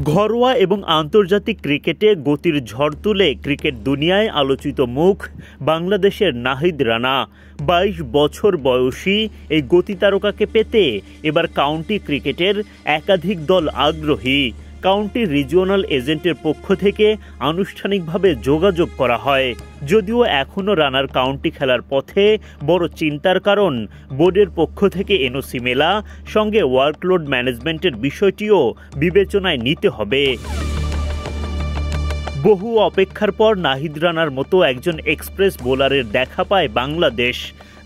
ঘরোয়া এবং আন্তর্জাতিক ক্রিকেটে গতির ঝড় তুলে ক্রিকেট দুনিয়ায় আলোচিত মুখ বাংলাদেশের নাহিদ রানা। ২২ বছর বয়সী এই গতি তারকাকে পেতে এবার কাউন্টি ক্রিকেটের একাধিক দল আগ্রহী। কাউন্টি রিজিওনাল এজেন্টের পক্ষ থেকে আনুষ্ঠানিকভাবে যোগাযোগ করা হয়। যদিও এখনও রানার কাউন্টি খেলার পথে বড় চিন্তার কারণ বোর্ডের পক্ষ থেকে এনওসি মেলা, সঙ্গে ওয়ার্কলোড ম্যানেজমেন্টের বিষয়টিও বিবেচনায় নিতে হবে। বহু অপেক্ষার পর নাহিদ রানার মতো একজন এক্সপ্রেস বোলারের দেখা পায় বাংলাদেশ,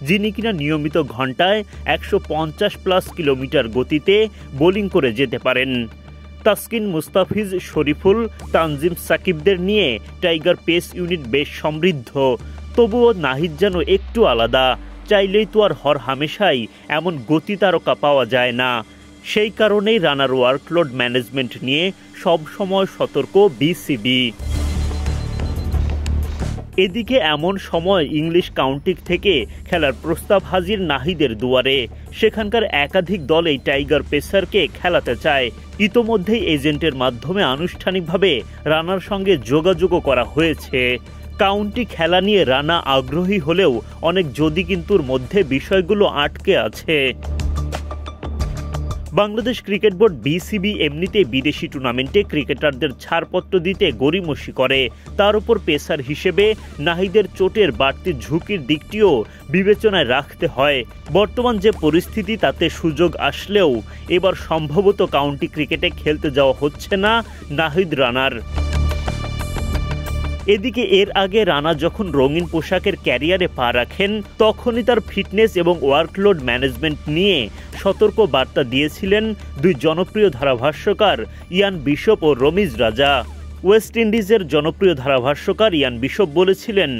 যিনি কিনা নিয়মিত ঘন্টায় ১৫০+ কিলোমিটার গতিতে বোলিং করে যেতে পারেন। তাসকিন, মুস্তাফিজ, শরীফুল, তানজিম সাকিবদের নিয়ে টাইগার পেস ইউনিট বেশ সমৃদ্ধ। তবুও নাহিদ যেন একটু আলাদা। চাইলেই তো আর হর হামেশাই এমন গতি তারকা পাওয়া যায় না। সেই কারণেই রানার ওয়ার্কলোড ম্যানেজমেন্ট নিয়ে সব সময় সতর্ক বিসিবি। এদিকে এমন সময় ইংলিশ কাউন্টি থেকে খেলার প্রস্তাব হাজির নাহিদের দুয়ারে। সেখানকার একাধিক দল এই টাইগার পেসারকে খেলাতে চায়। ইতোমধ্যেই এজেন্টের মাধ্যমে আনুষ্ঠানিকভাবে রানার সঙ্গে যোগাযোগও করা হয়েছে। কাউন্টি খেলা নিয়ে রানা আগ্রহী হলেও অনেক যদি কিন্তুর মধ্যে বিষয়গুলো আটকে আছে। বাংলাদেশ ক্রিকেট বোর্ড বিসিবি এমনিতে বিদেশি টুর্নামেন্টে ক্রিকেটারদের ছাড়পত্র দিতে গড়িমসি করে। তার উপর পেসার হিসেবে নাহিদের চোটের বাড়তি ঝুঁকির দিকটিও বিবেচনায় রাখতে হয়। বর্তমান যে পরিস্থিতি, তাতে সুযোগ আসলেও এবার সম্ভবত কাউন্টি ক্রিকেটে খেলতে যাওয়া হচ্ছে না নাহিদ রানার। এদিকে এর আগে রানা যখন রঙিন পোশাকের ক্যারিয়ারে পা রাখেন, তখনই তার ফিটনেস এবং ওয়ার্কলোড ম্যানেজমেন্ট নিয়ে সতর্ক বার্তা দিয়েছিলেন দুই জনপ্রিয় ধারাভাষ্যকার ইয়ান বিশপ ও রমিজ রাজা। ওয়েস্ট ইন্ডিজের জনপ্রিয় ধারাভাষ্যকার ইয়ান বিশপ বলেছিলেন,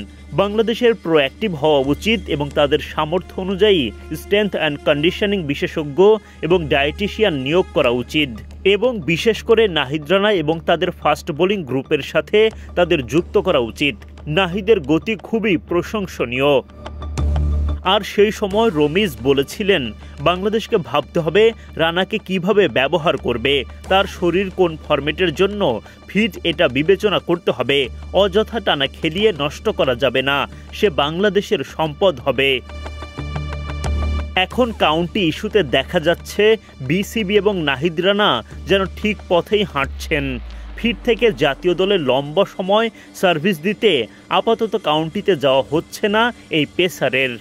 বাংলাদেশের প্রোঅ্যাক্টিভ হওয়া উচিত এবং তাদের সামর্থ্য অনুযায়ী স্ট্রেংথ অ্যান্ড কন্ডিশনিং বিশেষজ্ঞ এবং ডায়েটিশিয়ান নিয়োগ করা উচিত, এবং বিশেষ করে নাহিদ রানা এবং তাদের ফাস্ট বোলিং গ্রুপের সাথে তাদের যুক্ত করা উচিত। নাহিদের গতি খুবই প্রশংসনীয়। আর সেই সময় রমিজ বলেছিলেন, বাংলাদেশকে ভাবতে হবে রানাকে কিভাবে ব্যবহার করবে, তার শরীর কোন ফরম্যাটের জন্য ফিট, এটা বিবেচনা করতে হবে। অযথা টানা খেলিয়ে নষ্ট করা যাবে না, সে বাংলাদেশের সম্পদ হবে। এখন কাউন্টি ইস্যুতে দেখা যাচ্ছে বিসিবি এবং নাহিদ রানা যেন ঠিক পথেই হাঁটছেন। ফিট থেকে জাতীয় দলে লম্বা সময় সার্ভিস দিতে আপাতত কাউন্টিতে যাওয়া হচ্ছে না এই পেসারের।